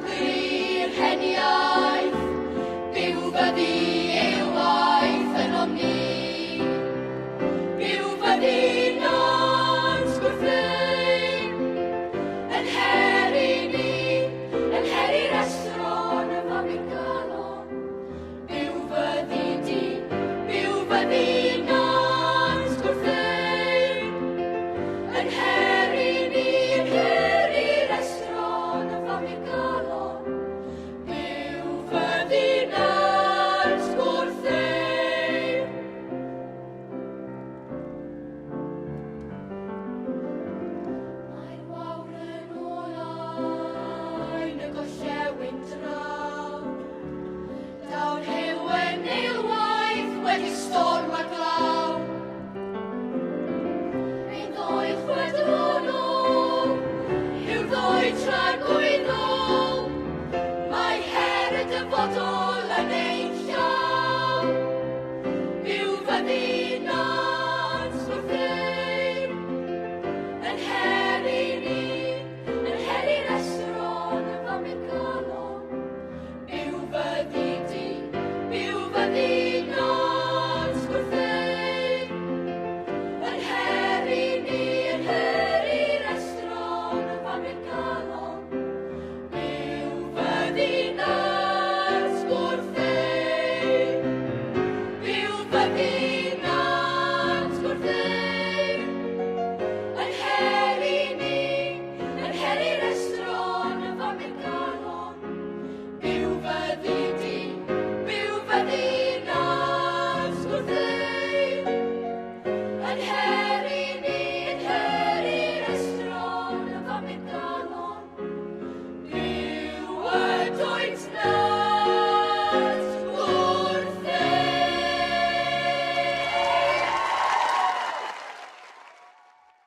glir heniaeth, byw fyddi i'w waith yn omni. Byw fyddi na'n sgwrthlein, yn heri ni, yn heri'r estron y famig galon. Byw fyddi di, byw fyddi na'n sgwrthlein, yn heri ni, yn heri'r estron y famig galon. Byw fyddi na'n sgwrthlein. Mae'r wawr yn olaen y gorllewin draw. Dawn hewen eilwaith wedi storm a glaw. Ein ddoi chwedlonol yw'r ddoi tragwyddol. Mae her y dyfodol yn ein llaw. Byw fyddi na'n sgwrthlein, yn heri ni, yn heri'r estron y famig galon. Byw fyddi di, byw fyddi na'n sgwrthlein, yn heri ni, yn heri'r estron y famig galon. Byw fyddi na'n sgwrthlein, byw fyddi na'n sgwrthlein, yn heri ni, yn heri'r estron y famig galon. Byw fyddi di, byw fyddi